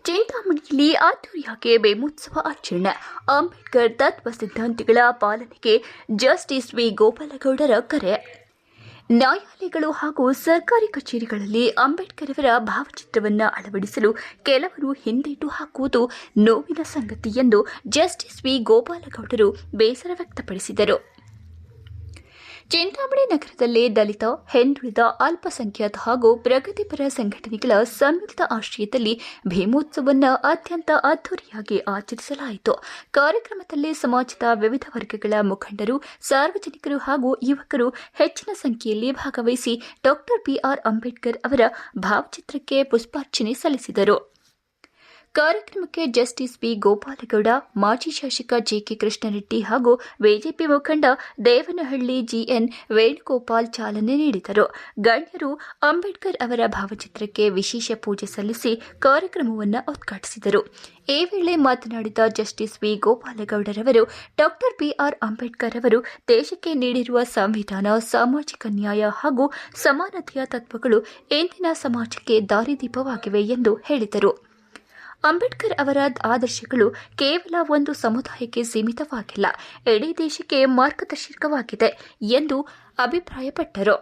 ಚಿಂತಾಮಣಿಯಲ್ಲಿ ಅದ್ದೂರಿಯಾಗಿ ಬೇಮೋತ್ಸವ ಆಚರಣೆ. ಅಂಬೇಡ್ಕರ್ ತತ್ವ ಸಿದ್ಧಾಂತಗಳ ಪಾಲನೆಗೆ ಜಸ್ಟಿಸ್ ವಿ ಗೋಪಾಲಗೌಡರ ಕರೆ. ನ್ಯಾಯಾಲಯಗಳು ಹಾಗೂ ಸರ್ಕಾರಿ ಕಚೇರಿಗಳಲ್ಲಿ ಅಂಬೇಡ್ಕರ್ ಅವರ ಭಾವಚಿತ್ರವನ್ನು ಅಳವಡಿಸಲು ಕೆಲವರು ಹಿಂದೇಟು ಹಾಕುವುದು ನೋವಿನ ಸಂಗತಿ ಎಂದು ಜಸ್ಟಿಸ್ ವಿ ಗೋಪಾಲಗೌಡರು ಬೇಸರ ವ್ಯಕ್ತಪಡಿಸಿದರು. ಚಿಂತಾಮಣಿ ನಗರದಲ್ಲಿ ದಲಿತ, ಹಿಂದುಳಿದ, ಅಲ್ಪಸಂಖ್ಯಾತ ಹಾಗೂ ಪ್ರಗತಿಪರ ಸಂಘಟನೆಗಳ ಸಂಯುಕ್ತ ಆಶ್ರಯದಲ್ಲಿ ಭೀಮೋತ್ಸವವನ್ನು ಅತ್ಯಂತ ಅದ್ದೂರಿಯಾಗಿ ಆಚರಿಸಲಾಯಿತು. ಕಾರ್ಯಕ್ರಮದಲ್ಲಿ ಸಮಾಜದ ವಿವಿಧ ವರ್ಗಗಳ ಮುಖಂಡರು, ಸಾರ್ವಜನಿಕರು ಹಾಗೂ ಯುವಕರು ಹೆಚ್ಚಿನ ಸಂಖ್ಯೆಯಲ್ಲಿ ಭಾಗವಹಿಸಿ ಡಾ. ಬಿಆರ್ ಅಂಬೇಡ್ಕರ್ ಅವರ ಭಾವಚಿತ್ರಕ್ಕೆ ಪುಷ್ಪಾರ್ಚನೆ ಸಲ್ಲಿಸಿದರು. ಕಾರ್ಯಕ್ರಮಕ್ಕೆ ಜಸ್ಟಿಸ್ ವಿ ಗೋಪಾಲಗೌಡ, ಮಾಜಿ ಶಾಸಕ ಜೆಕೆ ಕೃಷ್ಣರೆಡ್ಡಿ ಹಾಗೂ ಬಿಜೆಪಿ ಮುಖಂಡ ದೇವನಹಳ್ಳಿ ಜಿಎನ್ ವೇಣುಗೋಪಾಲ್ ಚಾಲನೆ ನೀಡಿದರು. ಗಣ್ಯರು ಅಂಬೇಡ್ಕರ್ ಅವರ ಭಾವಚಿತ್ರಕ್ಕೆ ವಿಶೇಷ ಪೂಜೆ ಸಲ್ಲಿಸಿ ಕಾರ್ಯಕ್ರಮವನ್ನು ಉದ್ಘಾಟಿಸಿದರು. ಈ ವೇಳೆ ಮಾತನಾಡಿದ ಜಸ್ಟಿಸ್ ವಿ ಗೋಪಾಲಗೌಡರವರು, ಡಾ. ಬಿಆರ್ ಅಂಬೇಡ್ಕರ್ ಅವರು ದೇಶಕ್ಕೆ ನೀಡಿರುವ ಸಂವಿಧಾನ, ಸಾಮಾಜಿಕ ನ್ಯಾಯ ಹಾಗೂ ಸಮಾನತೆಯ ತತ್ವಗಳು ಇಂದಿನ ಸಮಾಜಕ್ಕೆ ದಾರಿದೀಪವಾಗಿವೆ ಎಂದು ಹೇಳಿದರು. ಅಂಬೇಡ್ಕರ್ ಅವರ ಆದರ್ಶಗಳು ಕೇವಲ ಒಂದು ಸಮುದಾಯಕ್ಕೆ ಸೀಮಿತವಾಗಿಲ್ಲ, ಇಡೀ ದೇಶಕ್ಕೆ ಮಾರ್ಗದರ್ಶಕವಾಗಿದೆ ಎಂದು ಅಭಿಪ್ರಾಯಪಟ್ಟರು.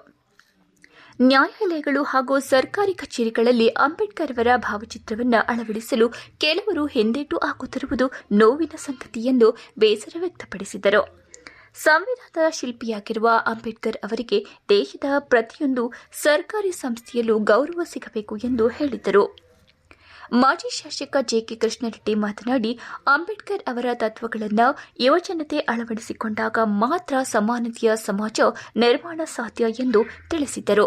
ನ್ಯಾಯಾಲಯಗಳು ಹಾಗೂ ಸರ್ಕಾರಿ ಕಚೇರಿಗಳಲ್ಲಿ ಅಂಬೇಡ್ಕರ್ ಅವರ ಭಾವಚಿತ್ರವನ್ನು ಅಳವಡಿಸಲು ಕೆಲವರು ಹಿಂದೇಟು ಹಾಕುತ್ತಿರುವುದು ನೋವಿನ ಸಂಗತಿ ಎಂದು ಬೇಸರ ವ್ಯಕ್ತಪಡಿಸಿದರು. ಸಂವಿಧಾನದ ಶಿಲ್ಪಿಯಾಗಿರುವ ಅಂಬೇಡ್ಕರ್ ಅವರಿಗೆ ದೇಶದ ಪ್ರತಿಯೊಂದು ಸರ್ಕಾರಿ ಸಂಸ್ಥೆಯಲ್ಲೂ ಗೌರವ ಸಿಗಬೇಕು ಎಂದು ಹೇಳಿದರು. ಮಾಜಿ ಶಾಸಕ ಜೆಕೆ ಕೃಷ್ಣರೆಡ್ಡಿ ಮಾತನಾಡಿ, ಅಂಬೇಡ್ಕರ್ ಅವರ ತತ್ವಗಳನ್ನು ಯುವಜನತೆ ಅಳವಡಿಸಿಕೊಂಡಾಗ ಮಾತ್ರ ಸಮಾನತೆಯ ಸಮಾಜ ನಿರ್ಮಾಣ ಸಾಧ್ಯ ಎಂದು ತಿಳಿಸಿದರು.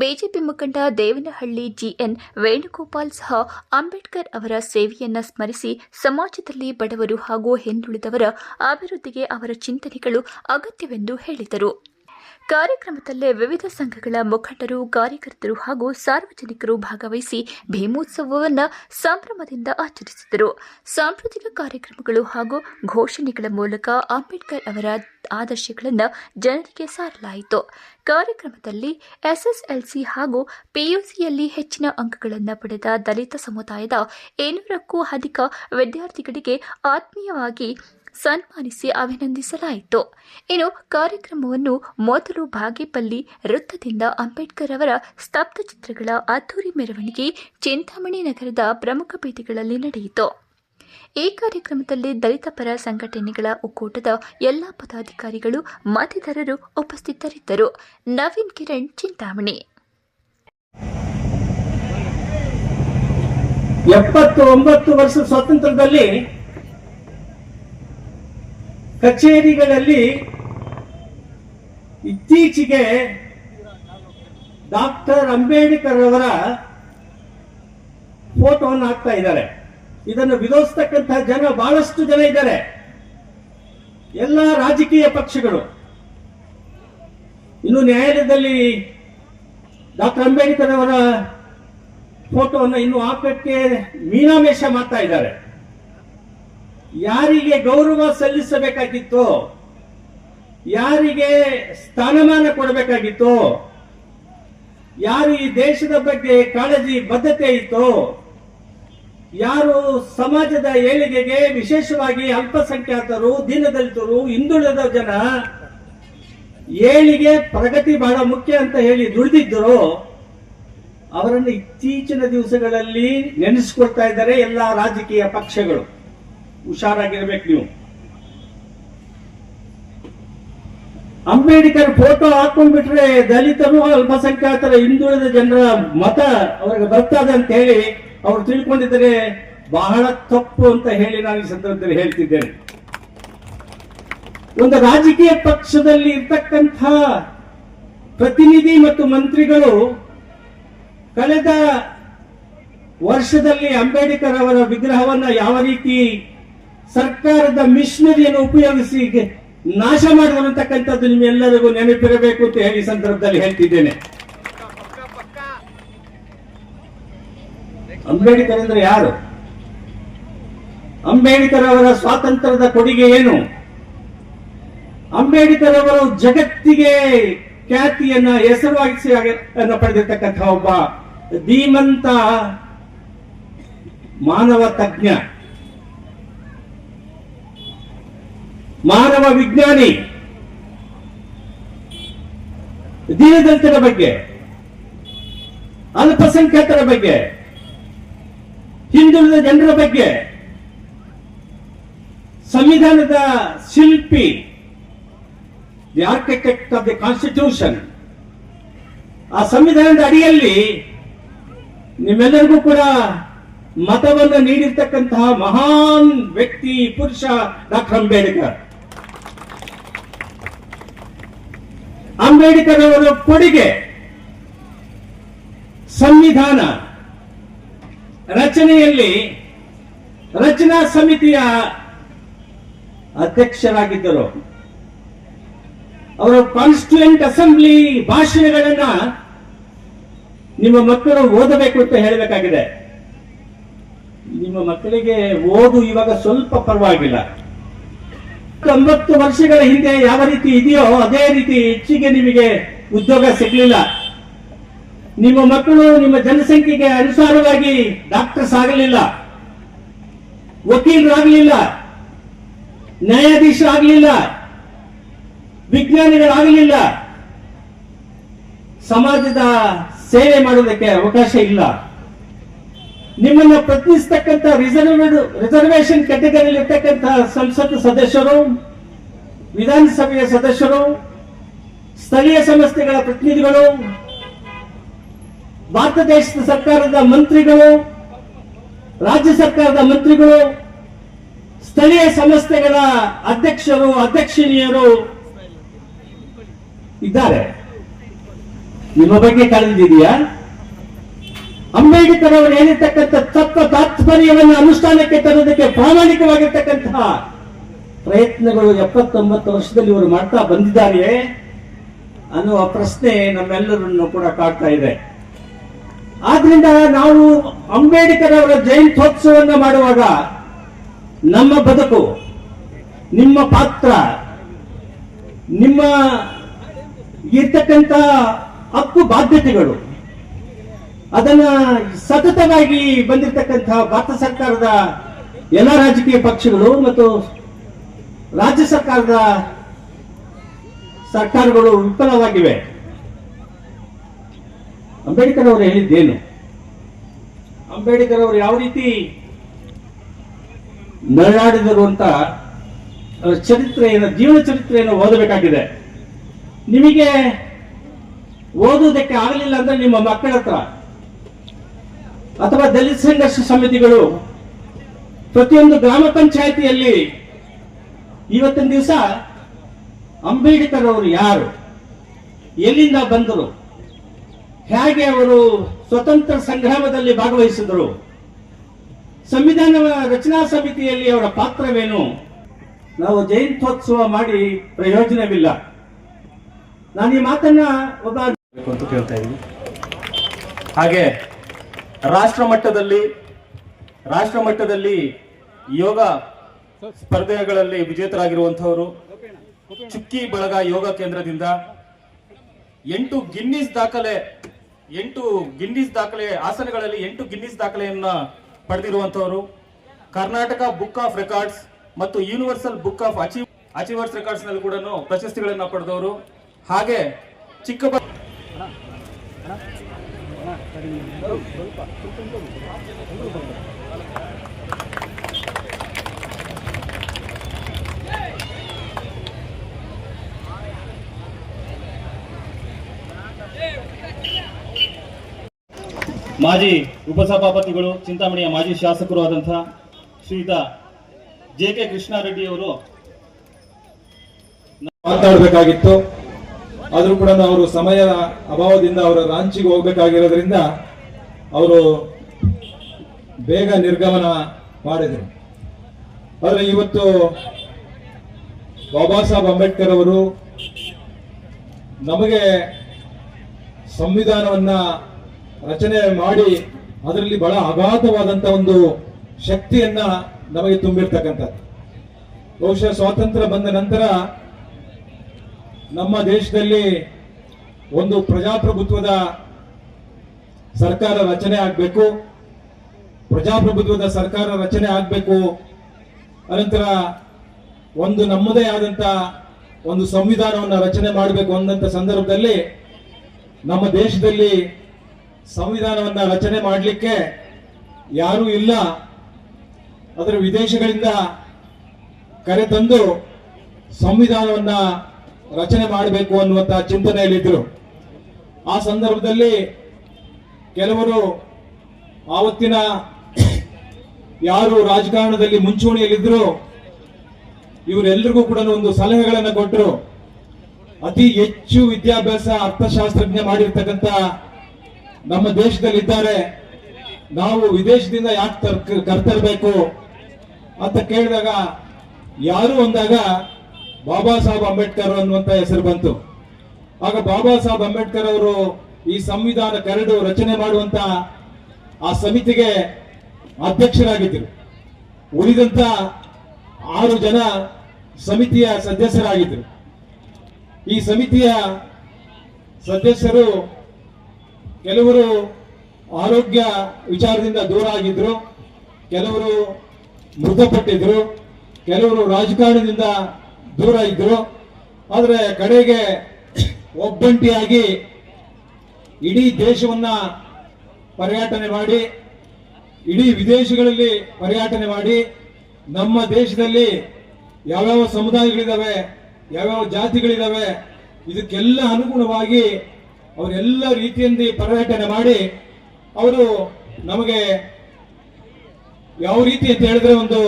ಬಿಜೆಪಿ ಮುಖಂಡ ದೇವನಹಳ್ಳಿ ಜಿಎನ್ ವೇಣುಗೋಪಾಲ್ ಸಹ ಅಂಬೇಡ್ಕರ್ ಅವರ ಸೇವೆಯನ್ನು ಸ್ಮರಿಸಿ ಸಮಾಜದಲ್ಲಿ ಬಡವರು ಹಾಗೂ ಹಿಂದುಳಿದವರ ಅಭಿವೃದ್ಧಿಗೆ ಅವರ ಚಿಂತನೆಗಳು ಅಗತ್ಯವೆಂದು ಹೇಳಿದರು. ಕಾರ್ಯಕ್ರಮದಲ್ಲಿ ವಿವಿಧ ಸಂಘಗಳ ಮುಖಂಡರು, ಕಾರ್ಯಕರ್ತರು ಹಾಗೂ ಸಾರ್ವಜನಿಕರು ಭಾಗವಹಿಸಿ ಭೀಮೋತ್ಸವವನ್ನು ಸಂಭ್ರಮದಿಂದ ಆಚರಿಸಿದರು. ಸಾಂಸ್ಕೃತಿಕ ಕಾರ್ಯಕ್ರಮಗಳು ಹಾಗೂ ಘೋಷಣೆಗಳ ಮೂಲಕ ಅಂಬೇಡ್ಕರ್ ಅವರ ಆದರ್ಶಗಳನ್ನು ಜನರಿಗೆ ಸಾರಲಾಯಿತು. ಕಾರ್ಯಕ್ರಮದಲ್ಲಿ ಎಸ್ಎಸ್ಎಲ್ಸಿ ಹಾಗೂ ಪಿಯುಸಿಯಲ್ಲಿ ಹೆಚ್ಚಿನ ಅಂಕಗಳನ್ನು ಪಡೆದ ದಲಿತ ಸಮುದಾಯದ 200ಕ್ಕೂ ಅಧಿಕ ವಿದ್ಯಾರ್ಥಿಗಳಿಗೆ ಆತ್ಮೀಯವಾಗಿ ಸನ್ಮಾನಿಸಿ ಅಭಿನಂದಿಸಲಾಯಿತು. ಇನ್ನು ಕಾರ್ಯಕ್ರಮವನ್ನು ಮೊದಲು ಬಾಗೇಪಲ್ಲಿ ವೃತ್ತದಿಂದ ಅಂಬೇಡ್ಕರ್ ಅವರ ಸ್ತಬ್ಧ ಚಿತ್ರಗಳ ಅದ್ದೂರಿ ಮೆರವಣಿಗೆ ಚಿಂತಾಮಣಿ ನಗರದ ಪ್ರಮುಖ ಬೀದಿಗಳಲ್ಲಿ ನಡೆಯಿತು. ಈ ಕಾರ್ಯಕ್ರಮದಲ್ಲಿ ದಲಿತ ಪರ ಸಂಘಟನೆಗಳ ಒಕ್ಕೂಟದ ಎಲ್ಲಾ ಪದಾಧಿಕಾರಿಗಳು ಮತ್ತಿತರರು ಉಪಸ್ಥಿತರಿದ್ದರು. ನವೀನ್ ಕಿರಣ್, ಚಿಂತಾಮಣಿ. 79 ವರ್ಷ ಸ್ವಾತಂತ್ರ್ಯದಲ್ಲಿ ಕಚೇರಿಗಳಲ್ಲಿ ಇತ್ತೀಚೆಗೆ ಡಾಕ್ಟರ್ ಅಂಬೇಡ್ಕರ್ ಅವರ ಫೋಟೋವನ್ನು ಹಾಕ್ತಾ ಇದ್ದಾರೆ. ಇದನ್ನು ವಿರೋಧಿಸತಕ್ಕಂತಹ ಜನ ಬಹಳಷ್ಟು ಜನ ಇದ್ದಾರೆ. ಎಲ್ಲ ರಾಜಕೀಯ ಪಕ್ಷಗಳು ಇನ್ನು ನ್ಯಾಯಾಲಯದಲ್ಲಿ ಡಾಕ್ಟರ್ ಅಂಬೇಡ್ಕರ್ ಅವರ ಫೋಟೋವನ್ನು ಇನ್ನು ಹಾಕಕ್ಕೆ ಮೀನಾಮೇಷ ಮಾಡ್ತಾ ಇದ್ದಾರೆ. ಯಾರಿಗೆ ಗೌರವ ಸಲ್ಲಿಸಬೇಕಾಗಿತ್ತು, ಯಾರಿಗೆ ಸ್ಥಾನಮಾನ ಕೊಡಬೇಕಾಗಿತ್ತು, ಯಾರು ಈ ದೇಶದ ಬಗ್ಗೆ ಕಾಳಜಿ ಬದ್ಧತೆ ಇತ್ತು, ಯಾರು ಸಮಾಜದ ಏಳಿಗೆಗೆ ವಿಶೇಷವಾಗಿ ಅಲ್ಪಸಂಖ್ಯಾತರು, ದೀನದಲಿತರು, ಹಿಂದುಳಿದ ಜನ ಏಳಿಗೆ ಪ್ರಗತಿ ಬಹಳ ಮುಖ್ಯ ಅಂತ ಹೇಳಿ ದುಡಿದಿದ್ದರು, ಅವರನ್ನು ಇತ್ತೀಚಿನ ದಿವಸಗಳಲ್ಲಿ ನೆನೆಸಿಕೊಳ್ತಾ ಇದ್ದಾರೆ ಎಲ್ಲಾ ರಾಜಕೀಯ ಪಕ್ಷಗಳು. ಹುಷಾರಾಗಿರ್ಬೇಕು ನೀವು. ಅಂಬೇಡ್ಕರ್ ಫೋಟೋ ಹಾಕೊಂಡ್ಬಿಟ್ರೆ ದಲಿತರು, ಅಲ್ಪಸಂಖ್ಯಾತರ, ಹಿಂದುಳಿದ ಜನರ ಮತ ಅವ್ರಿಗೆ ಬರ್ತದೆ ಅಂತ ಹೇಳಿ ಅವರು ತಿಳ್ಕೊಂಡಿದ್ದಾರೆ. ಬಹಳ ತಪ್ಪು ಅಂತ ಹೇಳಿ ನಾನು ಈ ಸಂದರ್ಭದಲ್ಲಿ ಹೇಳ್ತಿದ್ದೇನೆ. ಒಂದು ರಾಜಕೀಯ ಪಕ್ಷದಲ್ಲಿ ಇರ್ತಕ್ಕಂಥ ಪ್ರತಿನಿಧಿ ಮತ್ತು ಮಂತ್ರಿಗಳು ಕಳೆದ ವರ್ಷದಲ್ಲಿ ಅಂಬೇಡ್ಕರ್ ಅವರ ವಿಗ್ರಹವನ್ನ ಯಾವ ರೀತಿ ಸರ್ಕಾರದ ಮಿಷನರಿಯನ್ನು ಉಪಯೋಗಿಸಿ ನಾಶ ಮಾಡಿದ್ರು ಅಂತಕ್ಕಂಥದ್ದು ನಿಮ್ಮೆಲ್ಲರಿಗೂ ನೆನಪಿರಬೇಕು ಅಂತ ಹೇಳಿ ಸಂದರ್ಭದಲ್ಲಿ ಹೇಳ್ತಿದ್ದೇನೆ. ಅಂಬೇಡ್ಕರ್ ಅಂದ್ರೆ ಯಾರು? ಅಂಬೇಡ್ಕರ್ ಅವರ ಸ್ವಾತಂತ್ರ್ಯದ ಕೊಡುಗೆ ಏನು? ಅಂಬೇಡ್ಕರ್ ಅವರು ಜಗತ್ತಿಗೆ ಖ್ಯಾತಿಯನ್ನ ಹೆಸರುವಾಗಿಸಿ ಪಡೆದಿರ್ತಕ್ಕಂಥ ಒಬ್ಬ ಧೀಮಂತ ಮಾನವ ತಜ್ಞ, ಮಾನವ ವಿಜ್ಞಾನಿ. ದೀನದಲಿತರ ಬಗ್ಗೆ, ಅಲ್ಪಸಂಖ್ಯಾತರ ಬಗ್ಗೆ, ಹಿಂದುಳಿದ ಜನರ ಬಗ್ಗೆ, ಸಂವಿಧಾನದ ಶಿಲ್ಪಿ, the architect of the constitution. ಆ ಸಂವಿಧಾನದ ಅಡಿಯಲ್ಲಿ ನಿಮ್ಮೆಲ್ಲರಿಗೂ ಕೂಡ ಮತವನ್ನು ನೀಡಿರ್ತಕ್ಕಂತಹ ಮಹಾನ್ ವ್ಯಕ್ತಿ, ಪುರುಷ ಡಾಕ್ಟರ್ ಅಂಬೇಡ್ಕರ್. ಅಂಬೇಡ್ಕರ್ ಅವರ ಕೊಡುಗೆ ಸಂವಿಧಾನ ರಚನೆಯಲ್ಲಿ ರಚನಾ ಸಮಿತಿಯ ಅಧ್ಯಕ್ಷರಾಗಿದ್ದರು. ಅವರ ಕಾನ್ಸ್ಟಿಟ್ಯೂಯೆಂಟ್ ಅಸೆಂಬ್ಲಿ ಭಾಷಣಗಳನ್ನ ನಿಮ್ಮ ಮಕ್ಕಳು ಓದಬೇಕು ಅಂತ ಹೇಳಬೇಕಾಗಿದೆ. ನಿಮ್ಮ ಮಕ್ಕಳಿಗೆ ಓದು ಇವಾಗ ಸ್ವಲ್ಪ ಪರವಾಗಿಲ್ಲ. 90 ವರ್ಷಗಳ ಹಿಂದೆ ಯಾವ ರೀತಿ ಇದೆಯೋ ಅದೇ ರೀತಿ ಹೆಚ್ಚಿಗೆ ನಿಮಗೆ ಉದ್ಯೋಗ ಸಿಗಲಿಲ್ಲ. ನಿಮ್ಮ ಮಕ್ಕಳು ನಿಮ್ಮ ಜನಸಂಖ್ಯೆಗೆ ಅನುಸಾರವಾಗಿ ಡಾಕ್ಟರ್ಸ್ ಆಗಲಿಲ್ಲ, ವಕೀಲರಾಗಲಿಲ್ಲ, ನ್ಯಾಯಾಧೀಶರಾಗಲಿಲ್ಲ, ವಿಜ್ಞಾನಿಗಳಾಗಲಿಲ್ಲ, ಸಮಾಜದ ಸೇವೆ ಮಾಡುವುದಕ್ಕೆ ಅವಕಾಶ ಇಲ್ಲ. ನಿಮ್ಮನ್ನ ಪ್ರತಿನಿಧಿಸತಕ್ಕಂಥ ರಿಸರ್ವೇಶನ್ ಕ್ಯಾಟಗರಿಯಲ್ಲಿ ಇರ್ತಕ್ಕಂಥ ಸಂಸತ್ ಸದಸ್ಯರು, ವಿಧಾನಸಭೆಯ ಸದಸ್ಯರು, ಸ್ಥಳೀಯ ಸಂಸ್ಥೆಗಳ ಪ್ರತಿನಿಧಿಗಳು, ಭಾರತ ದೇಶದ ಸರ್ಕಾರದ ಮಂತ್ರಿಗಳು, ರಾಜ್ಯ ಸರ್ಕಾರದ ಮಂತ್ರಿಗಳು, ಸ್ಥಳೀಯ ಸಂಸ್ಥೆಗಳ ಅಧ್ಯಕ್ಷರು, ಅಧ್ಯಕ್ಷಿಣಿಯರು ಇದ್ದಾರೆ. ನಿಮ್ಮ ಬಗ್ಗೆ ಕಾಳಜಿದೆಯಾ? ಅಂಬೇಡ್ಕರ್ ಅವರು ಹೇಳಿರ್ತಕ್ಕಂಥ ತತ್ವ ತಾತ್ಪರ್ಯವನ್ನು ಅನುಷ್ಠಾನಕ್ಕೆ ತರುವುದಕ್ಕೆ ಪ್ರಾಮಾಣಿಕವಾಗಿರ್ತಕ್ಕಂತಹ ಪ್ರಯತ್ನಗಳು 79 ವರ್ಷದಲ್ಲಿ ಇವರು ಮಾಡ್ತಾ ಬಂದಿದ್ದಾರೆಯೇ ಅನ್ನುವ ಪ್ರಶ್ನೆ ನಮ್ಮೆಲ್ಲರನ್ನು ಕೂಡ ಕಾಡ್ತಾ ಇದೆ. ಆದ್ರಿಂದ ನಾವು ಅಂಬೇಡ್ಕರ್ ಅವರ ಜಯಂತ್ಯೋತ್ಸವವನ್ನು ಮಾಡುವಾಗ ನಮ್ಮ ಬದುಕು, ನಿಮ್ಮ ಪಾತ್ರ, ನಿಮ್ಮ ಇರ್ತಕ್ಕಂಥ ಹಕ್ಕು ಬಾಧ್ಯತೆಗಳು, ಅದನ್ನ ಸತತವಾಗಿ ಬಂದಿರತಕ್ಕಂತಹ ಭಾರತ ಸರ್ಕಾರದ ಎಲ್ಲ ರಾಜಕೀಯ ಪಕ್ಷಗಳು ಮತ್ತು ರಾಜ್ಯ ಸರ್ಕಾರಗಳು ವಿಫಲವಾಗಿವೆ. ಅಂಬೇಡ್ಕರ್ ಅವರು ಹೇಳಿದ್ದೇನು? ಅಂಬೇಡ್ಕರ್ ಅವರು ಯಾವ ರೀತಿ ನರಳಾಡಿದರು ಅಂತ ಚರಿತ್ರೆಯನ್ನು, ಜೀವನ ಚರಿತ್ರೆಯನ್ನು ಓದಬೇಕಾಗಿದೆ. ನಿಮಗೆ ಓದುವುದಕ್ಕೆ ಆಗಲಿಲ್ಲ ಅಂದ್ರೆ ನಿಮ್ಮ ಮಕ್ಕಳ ಹತ್ರ ಅಥವಾ ದಲಿತ ಸಂಘರ್ಷ ಸಮಿತಿಗಳು ಪ್ರತಿಯೊಂದು ಗ್ರಾಮ ಪಂಚಾಯಿತಿಯಲ್ಲಿ ಇವತ್ತಿನ ದಿವಸ ಅಂಬೇಡ್ಕರ್ ಅವರು ಯಾರು, ಎಲ್ಲಿಂದ ಬಂದರು, ಹೇಗೆ ಅವರು ಸ್ವತಂತ್ರ ಸಂಗ್ರಾಮದಲ್ಲಿ ಭಾಗವಹಿಸಿದರು, ಸಂವಿಧಾನ ರಚನಾ ಸಮಿತಿಯಲ್ಲಿ ಅವರ ಪಾತ್ರವೇನು, ನಾವು ಜಯಂತ್ಯೋತ್ಸವ ಮಾಡಿ ಪ್ರಯೋಜನವಿಲ್ಲ. ನಾನು ಈ ಮಾತನ್ನ ಅಂತ ಕೇಳ್ತಾ ಇದ್ದೀನಿ. ಹಾಗೆ ರಾಷ್ಟ್ರ ಮಟ್ಟದಲ್ಲಿ ಯೋಗ ಸ್ಪರ್ಧೆಗಳಲ್ಲಿ ವಿಜೇತರಾಗಿರುವಂತಹವರು ಚುಕ್ಕಿ ಬಳಗ ಯೋಗ ಕೇಂದ್ರದಿಂದ 8 ಗಿನ್ನಿಸ್ ದಾಖಲೆ ಆಸನಗಳಲ್ಲಿ 8 ಗಿನ್ನಿಸ್ ದಾಖಲೆಯನ್ನ ಪಡೆದಿರುವಂತಹವರು, ಕರ್ನಾಟಕ ಬುಕ್ ಆಫ್ ರೆಕಾರ್ಡ್ಸ್ ಮತ್ತು universal book of achievers records ನಲ್ಲಿ ಕೂಡ ಪ್ರಶಸ್ತಿಗಳನ್ನ ಪಡೆದವರು. ಹಾಗೆ ಮಾಜಿ ಉಪಸಭಾಪತಿಗಳು, ಚಿಂತಾಮಣಿಯ ಮಾಜಿ ಶಾಸಕರು ಆದಂತಹ ಶ್ರೀಯುತ ಜೆ.ಕೆ. ಕೃಷ್ಣಾರೆಡ್ಡಿ ಅವರು ಮಾತಾಡಬೇಕಾಗಿತ್ತು. ಆದರೂ ಕೂಡ ಅವರು ಸಮಯ ಅಭಾವದಿಂದ ಅವರ ರಾಂಚಿಗೆ ಹೋಗ್ಬೇಕಾಗಿರೋದ್ರಿಂದ ಅವರು ಬೇಗ ನಿರ್ಗಮನ ಮಾಡಿದರು. ಆದರೆ ಇವತ್ತು ಬಾಬಾ ಸಾಹೇಬ್ ಅಂಬೇಡ್ಕರ್ ಅವರು ನಮಗೆ ಸಂವಿಧಾನವನ್ನ ರಚನೆ ಮಾಡಿ ಅದರಲ್ಲಿ ಬಹಳ ಅಗಾಧವಾದಂತ ಒಂದು ಶಕ್ತಿಯನ್ನ ನಮಗೆ ತುಂಬಿರ್ತಕ್ಕಂಥದ್ದು. ಬಹುಶಃ ಸ್ವಾತಂತ್ರ್ಯ ಬಂದ ನಂತರ ನಮ್ಮ ದೇಶದಲ್ಲಿ ಒಂದು ಪ್ರಜಾಪ್ರಭುತ್ವದ ಸರ್ಕಾರ ರಚನೆ ಆಗಬೇಕು. ಪ್ರಜಾಪ್ರಭುತ್ವದ ಸರ್ಕಾರ ರಚನೆ ಆಗಬೇಕು. ಅನಂತರ ಒಂದು ನಮ್ಮದೇ ಆದಂತ ಒಂದು ಸಂವಿಧಾನವನ್ನು ರಚನೆ ಮಾಡಬೇಕು ಅನ್ನಂತ ಸಂದರ್ಭದಲ್ಲಿ ನಮ್ಮ ದೇಶದಲ್ಲಿ ಸಂವಿಧಾನವನ್ನು ರಚನೆ ಮಾಡಲಿಕ್ಕೆ ಯಾರೂ ಇಲ್ಲ. ಅದರ ವಿದೇಶಗಳಿಂದ ಕರೆತಂದು ಸಂವಿಧಾನವನ್ನ ರಚನೆ ಮಾಡಬೇಕು ಅನ್ನುವಂತ ಚಿಂತನೆಯಲ್ಲಿದ್ದರು. ಆ ಸಂದರ್ಭದಲ್ಲಿ ಕೆಲವರು ಆವತ್ತಿನ ಯಾರು ರಾಜಕಾರಣದಲ್ಲಿ ಮುಂಚೂಣಿಯಲ್ಲಿದ್ದರು ಇವರೆಲ್ಲರಿಗೂ ಕೂಡ ಒಂದು ಸಲಹೆಗಳನ್ನು ಕೊಟ್ಟರು. ಅತಿ ಹೆಚ್ಚು ವಿದ್ಯಾಭ್ಯಾಸ ಅರ್ಥಶಾಸ್ತ್ರಜ್ಞ ಮಾಡಿರ್ತಕ್ಕಂಥ ನಮ್ಮ ದೇಶದಲ್ಲಿದ್ದಾರೆ, ನಾವು ವಿದೇಶದಿಂದ ಯಾಕೆ ಕರ್ತರಬೇಕು ಅಂತ ಕೇಳಿದಾಗ ಯಾರು ಅಂದಾಗ ಬಾಬಾ ಸಾಹೇಬ್ ಅಂಬೇಡ್ಕರ್ ಅನ್ನುವಂತ ಹೆಸರು ಬಂತು. ಆಗ ಬಾಬಾ ಸಾಹೇಬ್ ಅಂಬೇಡ್ಕರ್ ಅವರು ಈ ಸಂವಿಧಾನ ಕರಡು ರಚನೆ ಮಾಡುವಂತ ಆ ಸಮಿತಿಗೆ ಅಧ್ಯಕ್ಷರಾಗಿದ್ದರು. ಉಳಿದಂತ 6 ಜನ ಸಮಿತಿಯ ಸದಸ್ಯರಾಗಿದ್ದರು. ಈ ಸಮಿತಿಯ ಸದಸ್ಯರು ಕೆಲವರು ಆರೋಗ್ಯ ವಿಚಾರದಿಂದ ದೂರ ಆಗಿದ್ರು, ಕೆಲವರು ಮೃತಪಟ್ಟಿದ್ರು, ಕೆಲವರು ರಾಜಕಾರಣದಿಂದ ದೂರ ಇದ್ರು. ಆದರೆ ಕಡೆಗೆ ಒಬ್ಬಂಟಿಯಾಗಿ ಇಡೀ ದೇಶವನ್ನ ಪರ್ಯಟನೆ ಮಾಡಿ, ಇಡೀ ವಿದೇಶಗಳಲ್ಲಿ ಪರ್ಯಟನೆ ಮಾಡಿ, ನಮ್ಮ ದೇಶದಲ್ಲಿ ಯಾವ್ಯಾವ ಸಮುದಾಯಗಳಿದಾವೆ, ಯಾವ್ಯಾವ ಜಾತಿಗಳಿದಾವೆ, ಇದಕ್ಕೆಲ್ಲ ಅನುಗುಣವಾಗಿ ಅವರೆಲ್ಲ ರೀತಿಯಿಂದ ಪರ್ಯಟನೆ ಮಾಡಿ ಅವರು ನಮಗೆ ಯಾವ ರೀತಿ ಅಂತ ಹೇಳಿದ್ರೆ ಒಂದು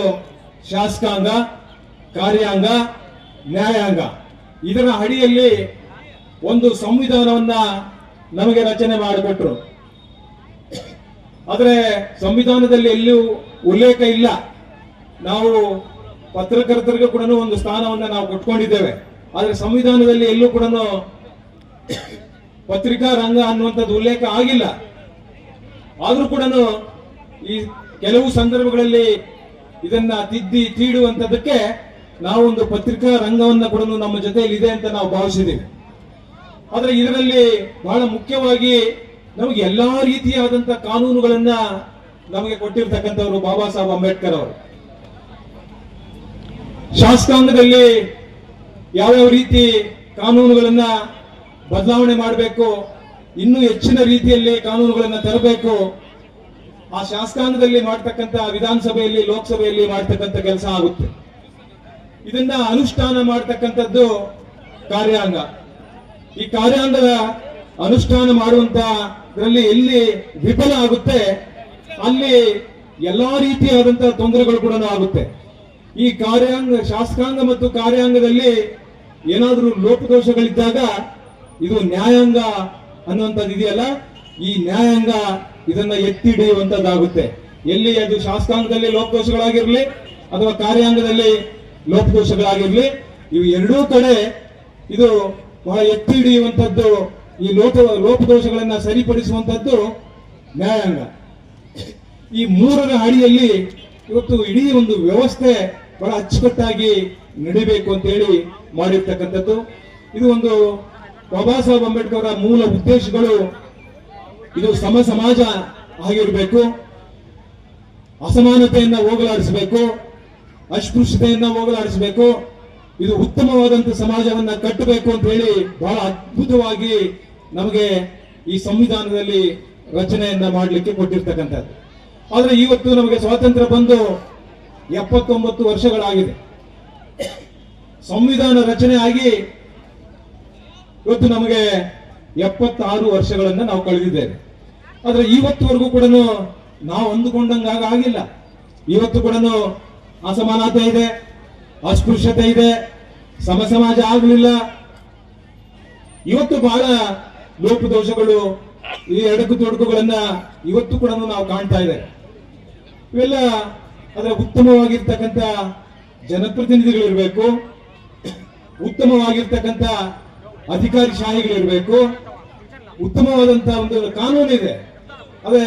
ಶಾಸಕಾಂಗ, ಕಾರ್ಯಾಂಗ, ನ್ಯಾಯಾಂಗ ಇದರ ಅಡಿಯಲ್ಲಿ ಒಂದು ಸಂವಿಧಾನವನ್ನ ನಮಗೆ ರಚನೆ ಮಾಡಿಕೊಟ್ರು. ಆದರೆ ಸಂವಿಧಾನದಲ್ಲಿ ಎಲ್ಲೂ ಉಲ್ಲೇಖ ಇಲ್ಲ. ನಾವು ಪತ್ರಕರ್ತರಿಗೂ ಕೂಡ ಒಂದು ಸ್ಥಾನವನ್ನ ನಾವು ಕೊಟ್ಕೊಂಡಿದ್ದೇವೆ. ಆದರೆ ಸಂವಿಧಾನದಲ್ಲಿ ಎಲ್ಲೂ ಕೂಡ ಪತ್ರಿಕಾ ರಂಗ ಅನ್ನುವಂಥದ್ದು ಉಲ್ಲೇಖ ಆಗಿಲ್ಲ. ಆದ್ರೂ ಕೂಡ ಈ ಕೆಲವು ಸಂದರ್ಭಗಳಲ್ಲಿ ಇದನ್ನ ತಿದ್ದಿ ತೀಡುವಂತದಕ್ಕೆ ನಾವು ಒಂದು ಪತ್ರಿಕಾ ರಂಗವನ್ನ ಕೂಡ ನಮ್ಮ ಜೊತೆಯಲ್ಲಿ ಇದೆ ಅಂತ ನಾವು ಭಾವಿಸಿದ್ದೀವಿ. ಆದ್ರೆ ಇದರಲ್ಲಿ ಬಹಳ ಮುಖ್ಯವಾಗಿ ನಮಗೆ ಎಲ್ಲಾ ರೀತಿಯಾದಂತಹ ಕಾನೂನುಗಳನ್ನ ನಮಗೆ ಕೊಟ್ಟಿರ್ತಕ್ಕಂಥವ್ರು ಬಾಬಾ ಸಾಹೇಬ್ ಅಂಬೇಡ್ಕರ್ ಅವರು. ಶಾಸಕಾಂಗದಲ್ಲಿ ಯಾವ್ಯಾವ ರೀತಿ ಕಾನೂನುಗಳನ್ನ ಬದಲಾವಣೆ ಮಾಡಬೇಕು, ಇನ್ನೂ ಹೆಚ್ಚಿನ ರೀತಿಯಲ್ಲಿ ಕಾನೂನುಗಳನ್ನ ತರಬೇಕು, ಆ ಶಾಸಕಾಂಗದಲ್ಲಿ ಮಾಡ್ತಕ್ಕಂಥ ವಿಧಾನಸಭೆಯಲ್ಲಿ ಲೋಕಸಭೆಯಲ್ಲಿ ಮಾಡ್ತಕ್ಕಂಥ ಕೆಲಸ ಆಗುತ್ತೆ. ಇದನ್ನ ಅನುಷ್ಠಾನ ಮಾಡ್ತಕ್ಕಂಥದ್ದು ಕಾರ್ಯಾಂಗ. ಈ ಕಾರ್ಯಾಂಗದ ಅನುಷ್ಠಾನ ಮಾಡುವಂತದ್ರಲ್ಲಿ ಎಲ್ಲಿ ವಿಫಲ ಆಗುತ್ತೆ ಅಲ್ಲಿ ಎಲ್ಲಾ ರೀತಿಯಾದಂತಹ ತೊಂದರೆಗಳು ಕೂಡ ಆಗುತ್ತೆ. ಈ ಕಾರ್ಯಾಂಗ, ಶಾಸಕಾಂಗ ಮತ್ತು ಕಾರ್ಯಾಂಗದಲ್ಲಿ ಏನಾದರೂ ಲೋಪದೋಷಗಳಿದ್ದಾಗ ಇದು ನ್ಯಾಯಾಂಗ ಅನ್ನುವಂಥದ್ದು ಇದೆಯಲ್ಲ, ಈ ನ್ಯಾಯಾಂಗ ಇದನ್ನ ಎತ್ತಿ ಹಿಡಿಯುವಂತದ್ದಾಗುತ್ತೆ. ಎಲ್ಲಿ ಅದು ಶಾಸಕಾಂಗದಲ್ಲಿ ಲೋಪದೋಷಗಳಾಗಿರ್ಲಿ ಅಥವಾ ಕಾರ್ಯಾಂಗದಲ್ಲಿ ಲೋಪದೋಷಗಳಾಗಿರ್ಲಿ, ಇವು ಎರಡೂ ಕಡೆ ಇದು ಬಹಳ ಎತ್ತಿ ಹಿಡಿಯುವಂತದ್ದು, ಈ ಲೋಪದೋಷಗಳನ್ನ ಸರಿಪಡಿಸುವಂತದ್ದು ನ್ಯಾಯಾಂಗ. ಈ ಮೂರರ ಅಡಿಯಲ್ಲಿ ಇವತ್ತು ಇಡೀ ಒಂದು ವ್ಯವಸ್ಥೆ ಬಹಳ ಅಚ್ಚುಕಟ್ಟಾಗಿ ನಡಿಬೇಕು ಅಂತ ಹೇಳಿ ಮಾಡಿರ್ತಕ್ಕಂಥದ್ದು. ಇದು ಒಂದು ಬಾಬಾ ಸಾಹೇಬ್ ಅಂಬೇಡ್ಕರ್ ಅವರ ಮೂಲ ಉದ್ದೇಶಗಳು. ಇದು ಸಮ ಸಮಾಜ ಆಗಿರಬೇಕು, ಅಸಮಾನತೆಯನ್ನ ಹೋಗಲಾಡಿಸಬೇಕು, ಅಸ್ಪೃಶ್ಯತೆಯನ್ನ ಹೋಗಲಾಡಿಸಬೇಕು, ಇದು ಉತ್ತಮವಾದಂತಹ ಸಮಾಜವನ್ನ ಕಟ್ಟಬೇಕು ಅಂತ ಹೇಳಿ ಬಹಳ ಅದ್ಭುತವಾಗಿ ನಮಗೆ ಈ ಸಂವಿಧಾನದಲ್ಲಿ ರಚನೆಯನ್ನ ಮಾಡಲಿಕ್ಕೆ ಕೊಟ್ಟಿರ್ತಕ್ಕಂಥದ್ದು. ಆದ್ರೆ ಇವತ್ತು ನಮಗೆ ಸ್ವಾತಂತ್ರ್ಯ ಬಂದು 79 ವರ್ಷಗಳಾಗಿದೆ. ಸಂವಿಧಾನ ರಚನೆ ಆಗಿ ಇವತ್ತು ನಮಗೆ 76 ವರ್ಷಗಳನ್ನ ನಾವು ಕಳೆದಿದ್ದೇವೆ. ಆದ್ರೆ ಇವತ್ತುವರೆಗೂ ಕೂಡ ನಾವು ಅಂದುಕೊಂಡಂಗ ಆಗಿಲ್ಲ. ಇವತ್ತು ಕೂಡ ಅಸಮಾನತೆ ಇದೆ, ಅಸ್ಪೃಶ್ಯತೆ ಇದೆ, ಸಮ ಸಮಾಜ ಆಗಲಿಲ್ಲ. ಇವತ್ತು ಬಹಳ ಲೋಪದೋಷಗಳು, ಈ ಎಡಕು ತೊಡಕುಗಳನ್ನ ಇವತ್ತು ಕೂಡ ನಾವು ಕಾಣ್ತಾ ಇದ್ದೇವೆ. ಇವೆಲ್ಲ ಅದರ ಉತ್ತಮವಾಗಿರ್ತಕ್ಕಂಥ ಜನಪ್ರತಿನಿಧಿಗಳಿರ್ಬೇಕು, ಉತ್ತಮವಾಗಿರ್ತಕ್ಕಂಥ ಅಧಿಕಾರಿಶಾಹಿಗಳಿರ್ಬೇಕು, ಉತ್ತಮವಾದಂತಹ ಒಂದು ಕಾನೂನು ಇದೆ. ಅದೇ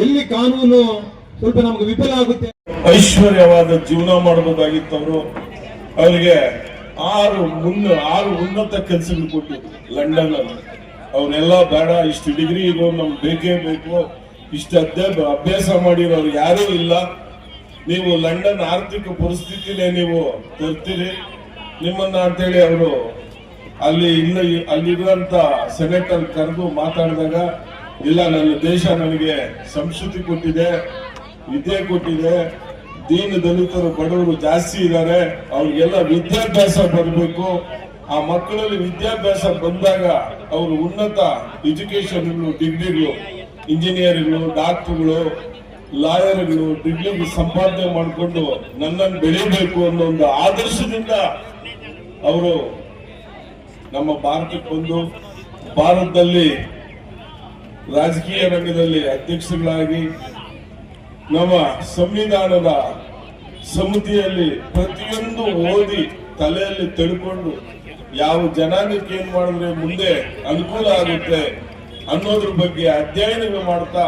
ಎಲ್ಲಿ ಕಾನೂನು ಸ್ವಲ್ಪ ನಮ್ಗೆ ವಿಫಲ ಆಗುತ್ತೆ. ಐಶ್ವರ್ಯವಾದ ಜೀವನ ಮಾಡಬಹುದಾಗಿತ್ತು. ಅವರಿಗೆ ಆರು ಉನ್ನತ ಕೆಲಸಗಳು ಕೊಟ್ಟಿದ್ರು ಲಂಡನ್ ಅಲ್ಲಿ. ಅವರೆಲ್ಲ ಬೇಡ, ಇಷ್ಟು ಡಿಗ್ರಿ ಇರೋ ನಮ್ಗೆ ಬೇಕೇ ಬೇಕು, ಇಷ್ಟು ಅಭ್ಯಾಸ ಮಾಡಿರೋರು ಯಾರೂ ಇಲ್ಲ, ನೀವು ಲಂಡನ್ ಆರ್ಥಿಕ ಪರಿಸ್ಥಿತಿನೇ ನೀವು ತರ್ತೀರಿ ನಿಮ್ಮನ್ನ ಅಂತೇಳಿ ಅವರು ಅಲ್ಲಿರುವಂತ ಸೆನೆಟರ್ ಕರೆದು ಮಾತಾಡಿದಾಗ, ಇಲ್ಲ ನನ್ನ ದೇಶ ನನಗೆ ಸಂಸ್ಕೃತಿ ಕೊಟ್ಟಿದೆ, ವಿದ್ಯೆ ಕೊಟ್ಟಿದೆ, ದೀನ ದಲಿತರು ಬಡವರು ಜಾಸ್ತಿ ಇದ್ದಾರೆ, ಅವ್ರಿಗೆಲ್ಲ ವಿದ್ಯಾಭ್ಯಾಸ ಬರಬೇಕು, ಆ ಮಕ್ಕಳಲ್ಲಿ ವಿದ್ಯಾಭ್ಯಾಸ ಬಂದಾಗ ಅವರು ಉನ್ನತ ಎಜುಕೇಶನ್ಗಳು, ಡಿಗ್ರಿಗಳು, ಇಂಜಿನಿಯರ್ಗಳು, ಡಾಕ್ಟರ್ಗಳು, ಲಾಯರ್ಗಳು, ಡಿಗ್ರಿ ಸಂಪಾದನೆ ಮಾಡಿಕೊಂಡು ನನ್ನನ್ನು ಬೆಳಿಬೇಕು ಅನ್ನೋ ಒಂದು ಆದರ್ಶದಿಂದ ಅವರು ನಮ್ಮ ಭಾರತಕ್ಕೆ ಬಂದು ಭಾರತದಲ್ಲಿ ರಾಜಕೀಯ ರಂಗದಲ್ಲಿ ಅಧ್ಯಕ್ಷಗಳಾಗಿ ನಮ್ಮ ಸಂವಿಧಾನದ ಸಮಿತಿಯಲ್ಲಿ ಪ್ರತಿಯೊಂದು ಓದಿ ತಲೆಯಲ್ಲಿ ತಿಳ್ಕೊಂಡು ಯಾವ ಜನಾಂಗಕ್ಕೆ ಏನ್ ಮಾಡಿದ್ರೆ ಮುಂದೆ ಅನುಕೂಲ ಆಗುತ್ತೆ ಅನ್ನೋದ್ರ ಬಗ್ಗೆ ಅಧ್ಯಯನ ಮಾಡ್ತಾ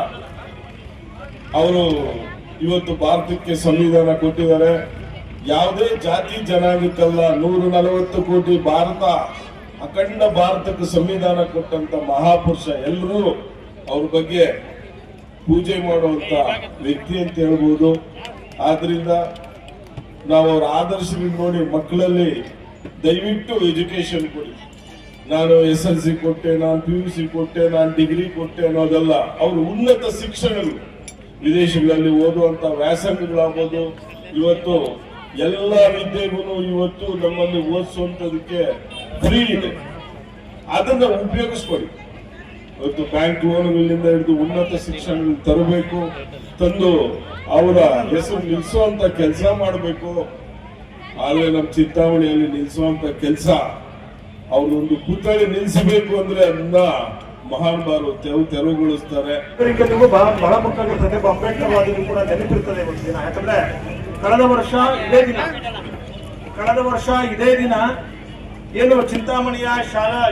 ಅವರು ಇವತ್ತು ಭಾರತಕ್ಕೆ ಸಂವಿಧಾನ ಕೊಟ್ಟಿದ್ದಾರೆ. ಯಾವುದೇ ಜಾತಿ ಜನಾಂಗಕ್ಕಲ್ಲ, 140 ಕೋಟಿ ಭಾರತ, ಅಖಂಡ ಭಾರತಕ್ಕೆ ಸಂವಿಧಾನ ಕೊಟ್ಟಂತ ಮಹಾಪುರುಷ. ಎಲ್ಲರೂ ಅವ್ರ ಬಗ್ಗೆ ಪೂಜೆ ಮಾಡುವಂತ ವ್ಯಕ್ತಿ ಅಂತ ಹೇಳ್ಬೋದು. ಆದ್ರಿಂದ ನಾವು ಅವ್ರ ಆದರ್ಶಗಳನ್ನ ನೋಡಿ ಮಕ್ಕಳಲ್ಲಿ ದಯವಿಟ್ಟು ಎಜುಕೇಶನ್ ಕೊಡಿ. ನಾನು SSLC ಕೊಟ್ಟೆ, ನಾನು PUC ಕೊಟ್ಟೆ, ನಾನು ಡಿಗ್ರಿ ಕೊಟ್ಟೆ ಅನ್ನೋದಲ್ಲ. ಅವರು ಉನ್ನತ ಶಿಕ್ಷಣಗಳು, ವಿದೇಶಗಳಲ್ಲಿ ಓದುವಂತ ವ್ಯಾಸಂಗಗಳಾಗ್ಬೋದು, ಇವತ್ತು ಎಲ್ಲ ವಿದ್ಯೆಗೂ ಇವತ್ತು ನಮ್ಮಲ್ಲಿ ಓದಿಸುವಂತದಕ್ಕೆ ಫ್ರೀ ಇದೆ. ಅದನ್ನ ಉಪಯೋಗಿಸ್ಕೊಡಿ. ಇವತ್ತು ಬ್ಯಾಂಕ್ ಲೋನ್ಗಳಿಂದ ಹಿಡಿದು ಉನ್ನತ ಶಿಕ್ಷಣ ತರಬೇಕು, ತಂದು ಅವರ ಹೆಸರು ನಿಲ್ಲಿಸುವಂತ ಕೆಲಸ ಮಾಡಬೇಕು. ಆದ್ರೆ ನಮ್ಮ ಚಿಂತಾಮಣಿಯಲ್ಲಿ ನಿಲ್ಲಿಸುವಂತ ಕೆಲಸ, ಅವ್ರೊಂದು ಪುತ್ಥಳಿ ನಿಲ್ಲಿಸಬೇಕು ಅಂದ್ರೆ ಅದನ್ನ ಮಹಾನುಭಾವರು ತೆರವುಗೊಳಿಸ್ತಾರೆ. ಬಹಳ ಮುಖ್ಯವಾಗಿರ್ತದೆ. ಅಂಬೇಡ್ಕರ್ ವಾದಿಗೂ ಕೂಡ ನೆನಪಿರ್ತದೆ ಒಂದು ದಿನ. ಯಾಕಂದ್ರೆ ಕಳೆದ ವರ್ಷ ಇದೇ ದಿನ ಏನು ಚಿಂತಾಮಣಿಯ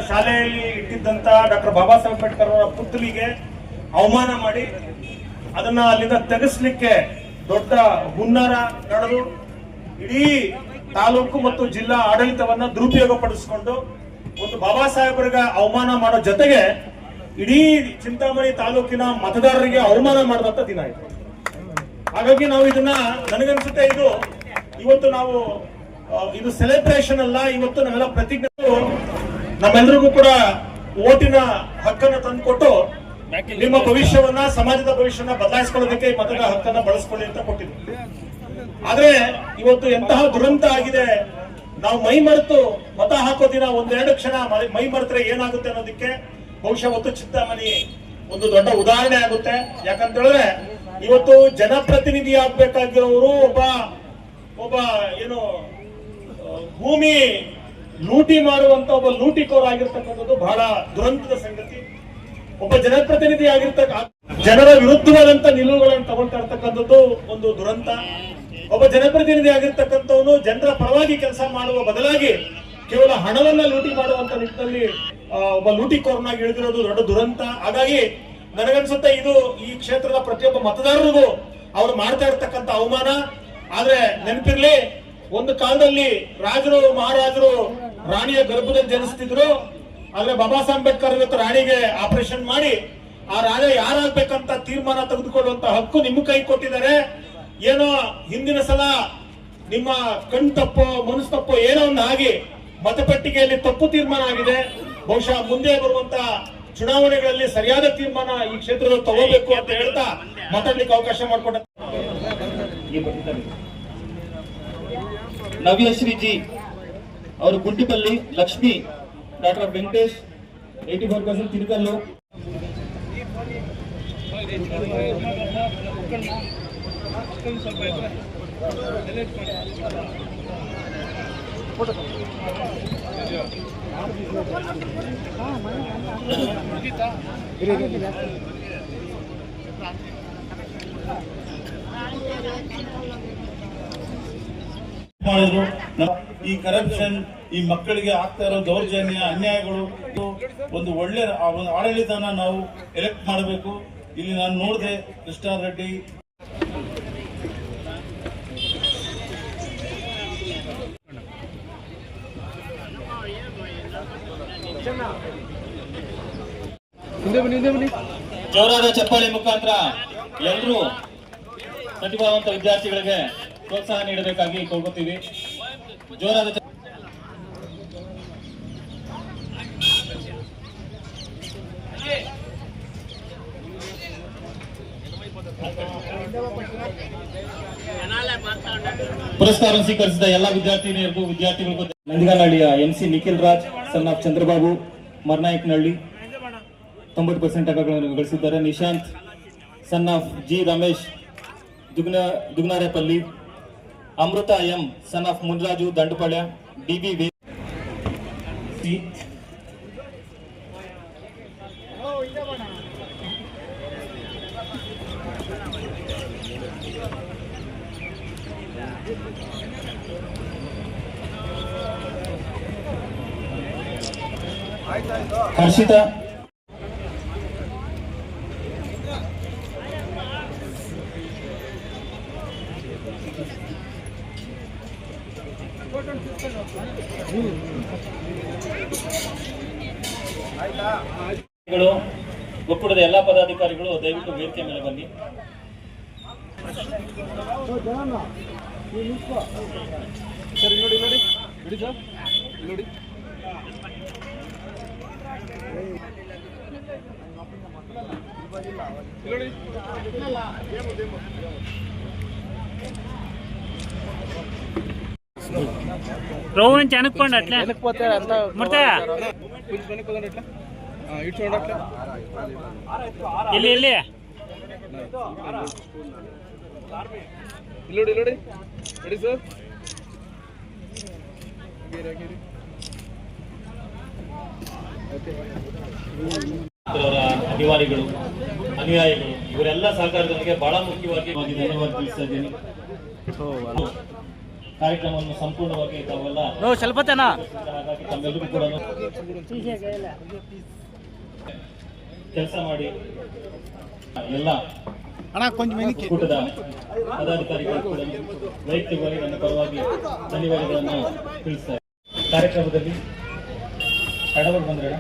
ಶಾಲೆಯಲ್ಲಿ ಇಟ್ಟಿದ್ದಂತ ಡಾಕ್ಟರ್ ಬಾಬಾ ಸಾಹೇಬ್ ಅಂಬೇಡ್ಕರ್ ಅವರ ಪುತ್ಥಳಿಗೆ ಅವಮಾನ ಮಾಡಿ ಅದನ್ನ ಅಲ್ಲಿಂದ ತೆಗೆಸ್ಲಿಕ್ಕೆ ದೊಡ್ಡ ಹುನ್ನಾರ ನಡೆದು ಇಡೀ ತಾಲೂಕು ಮತ್ತು ಜಿಲ್ಲಾ ಆಡಳಿತವನ್ನ ದುರುಪಯೋಗ ಪಡಿಸಿಕೊಂಡು ಒಂದು ಬಾಬಾ ಸಾಹೇಬರಿಗೆ ಅವಮಾನ ಮಾಡೋ ಜೊತೆಗೆ ಇಡೀ ಚಿಂತಾಮಣಿ ತಾಲೂಕಿನ ಮತದಾರರಿಗೆ ಅವಮಾನ ಮಾಡಿದಂತ ದಿನ ಇದು. ಹಾಗಾಗಿ ನಾವು ಇದನ್ನ, ನನಗನ್ಸುತ್ತೆ ಇವತ್ತು ನಾವು ಇದು ಸೆಲೆಬ್ರೇಷನ್ ಅಲ್ಲ, ಇವತ್ತು ನಾವೆಲ್ಲ ಪ್ರತಿಜ್ಞೆ ನಮ್ಮೆಲ್ಲರಿಗೂ ಕೂಡ ಓಟಿನ ಹಕ್ಕನ್ನು ತಂದುಕೊಟ್ಟು ನಿಮ್ಮ ಭವಿಷ್ಯವನ್ನ, ಸಮಾಜದ ಭವಿಷ್ಯನ ಬದಲಾಯಿಸ್ಕೊಳ್ಳೋದಕ್ಕೆ ಮತದ ಹಕ್ಕನ್ನ ಬಳಸ್ಕೊಳ್ಳಿ ಅಂತ ಕೊಟ್ಟಿದ್ರು. ಆದ್ರೆ ಇವತ್ತು ಎಂತಹ ದುರಂತ ಆಗಿದೆ. ನಾವು ಮೈ ಮರೆತು ಮತ ಹಾಕೋ ದಿನ ಒಂದೆರಡು ಕ್ಷಣ ಮೈ ಮರೆತರೆ ಏನಾಗುತ್ತೆ ಅನ್ನೋದಕ್ಕೆ ಬಹುಶಃ ಇವತ್ತು ಚಿಂತಾಮಣಿ ಒಂದು ದೊಡ್ಡ ಉದಾಹರಣೆ ಆಗುತ್ತೆ. ಯಾಕಂತ ಹೇಳಿದ್ರೆ ಇವತ್ತು ಜನಪ್ರತಿನಿಧಿ ಆಗ್ಬೇಕಾಗಿರೋರು ಒಬ್ಬ ಏನು ಭೂಮಿ ಲೂಟಿ ಮಾಡುವಂತ ಒಬ್ಬ ಲೂಟಿಕೋರ ಆಗಿರ್ತಕ್ಕಂಥದ್ದು ಬಹಳ ದುರಂತದ ಸಂಗತಿ. ಒಬ್ಬ ಜನಪ್ರತಿನಿಧಿ ಜನರ ವಿರುದ್ಧವಾದಂತ ನಿಲುವುಗಳನ್ನು ತಗೊಳ್ತಾ ಇರ್ತಕ್ಕಂಥದ್ದು ಒಂದು ದುರಂತ. ಒಬ್ಬ ಜನಪ್ರತಿನಿಧಿ ಆಗಿರ್ತಕ್ಕಂಥವನು ಜನರ ಪರವಾಗಿ ಕೆಲಸ ಮಾಡುವ ಬದಲಾಗಿ ಕೇವಲ ಹಣವನ್ನ ಲೂಟಿ ಮಾಡುವಂತ ನಿಟ್ಟಿನಲ್ಲಿ ಒಬ್ಬ ಲೂಟಿಕೋರನಾಗಿ ಇಳಿದಿರೋದು ದೊಡ್ಡ ದುರಂತ. ಹಾಗಾಗಿ ನನಗನ್ಸುತ್ತೆ ಈ ಕ್ಷೇತ್ರದ ಪ್ರತಿಯೊಬ್ಬ ಮತದಾರರಿಗೂ ಅವರು ಮಾಡ್ತಾ ಇರ್ತಕ್ಕಂಥ ಅವಮಾನ. ಆದ್ರೆ ನೆನಪಿರ್ಲಿ, ಒಂದು ಕಾಲದಲ್ಲಿ ರಾಜರು ಮಹಾರಾಜರು ರಾಣಿಯ ಗರ್ಭದಲ್ಲಿ ಜನಿಸ್ತಿದ್ರು. ಆದ್ರೆ ಬಾಬಾ ಸಾಹೇಬ್ ಅಂಬೇಡ್ಕರ್ ಇವತ್ತು ರಾಣಿಗೆ ಆಪರೇಷನ್ ಮಾಡಿ ಆ ರಾಜ ಯಾರಾಗ್ಬೇಕಂತ ತೀರ್ಮಾನ ತೆಗೆದುಕೊಳ್ಳುವಂತ ಹಕ್ಕು ನಿಮ್ಮ ಕೈ ಕೊಟ್ಟಿದ್ದಾರೆ. ಏನೋ ಹಿಂದಿನ ಸಲ ನಿಮ್ಮ ಕಣ್ ತಪ್ಪೋ ಮನಸ್ಸು ತಪ್ಪೋ ಏನೋ ಒಂದು ಆಗಿ ಮತಪೆಟ್ಟಿಗೆಯಲ್ಲಿ ತಪ್ಪು ತೀರ್ಮಾನ ಆಗಿದೆ. ಬಹುಶಃ ಮುಂದೆ ಬರುವಂತ ಚುನಾವಣೆಗಳಲ್ಲಿ ಸರಿಯಾದ ತೀರ್ಮಾನ ಈ ಕ್ಷೇತ್ರದಲ್ಲಿ ತಗೋಬೇಕು ಅಂತ ಹೇಳ್ತಾ ಮಾತಾಡ್ಲಿಕ್ಕೆ ಅವಕಾಶ ಮಾಡಿಕೊಂಡ ನವ್ಯಶ್ರೀ ಜಿ ಅವರು ಗುಂಟಿಪಲ್ಲಿ, ಲಕ್ಷ್ಮಿ ಡಾಕ್ಟರ್ ವೆಂಕಟೇಶ್ 84% ತಿರುಕಲ್ಲು. ಈ ಕರಪ್ಷನ್, ಈ ಮಕ್ಕಳಿಗೆ ಆಗ್ತಾ ಇರೋ ದೌರ್ಜನ್ಯ, ಅನ್ಯಾಯಗಳು, ಒಂದು ಒಳ್ಳೆ ಆಡಳಿತನ ನಾವು ಎಲೆಕ್ಟ್ ಮಾಡಬೇಕು. ಇಲ್ಲಿ ನಾನು ನೋಡಿದೆ ಕೃಷ್ಣ ರೆಡ್ಡಿ ಜೋರಾದ ಚಪ್ಪಾಳೆ ಮುಖಾಂತರ ಎಲ್ಲರೂ ಪ್ರತಿಭಾವಂತ ವಿದ್ಯಾರ್ಥಿಗಳಿಗೆ ಪ್ರೋತ್ಸಾಹ ನೀಡಬೇಕಾಗಿ ಕೋರುತ್ತೀವಿ. ಜೋರಾದ ಪುರಸ್ಕಾರ ಸ್ವೀಕರಿಸಿದ ಎಲ್ಲ ವಿದ್ಯಾರ್ಥಿನಿಯರಿಗೂ ವಿದ್ಯಾರ್ಥಿಗಳಿಗೂ ನಂದಿಗಾನಹಳ್ಳಿಯ MC Nikhil Raj son of Chandrababu Marnayakanahalli 90% ಅಂಕಗಳನ್ನು ಗಳಿಸಿದ್ದಾರೆ. Nishant son of G Ramesh Dugnarepalli, Amrutha M son of Munraju Dandapalya, DB Harshitha ಒಕ್ಕೂಟದ ಎಲ್ಲಾ ಪದಾಧಿಕಾರಿಗಳು ದಯವಿಟ್ಟು ವೇದಿಕೆ ಮೇಲೆ ಬನ್ನಿ. రోహన్ చెనక్కోండి అట్లా ಇಲ್ಲಿ ಇಲ್ಲಿ ಸರ್ ಅನಿವಾರಿಗಳು ಅನುಯಾಯಿಗಳು ಇವರೆಲ್ಲ ಸಹಕಾರದೊಂದಿಗೆ ಬಹಳ ಮುಖ್ಯವಾಗಿ ಧನ್ಯವಾದ ತಿಳಿಸ್ತಾ ಇದ್ದೀನಿ. ಕಾರ್ಯಕ್ರಮವನ್ನು ಸಂಪೂರ್ಣವಾಗಿ ತಾವೆಲ್ಲ ಹಾಗಾಗಿ ತಮ್ಮೆಲ್ಲರೂ ಕೂಡ ಕೆಲಸ ಮಾಡಿ ಎಲ್ಲ ಒಕ್ಕೂಟದ ಪದಾಧಿಕಾರಿಗಳು ಕೂಡ ವೈಯಕ್ತಿಕವಾಗಿ ನನ್ನ ಪರವಾಗಿ ಧನ್ಯವಾದಗಳನ್ನು ತಿಳಿಸ್ತಾರೆ. ಕಾರ್ಯಕ್ರಮದಲ್ಲಿ ಕಡವರು ಬಂದ್ರೇಣ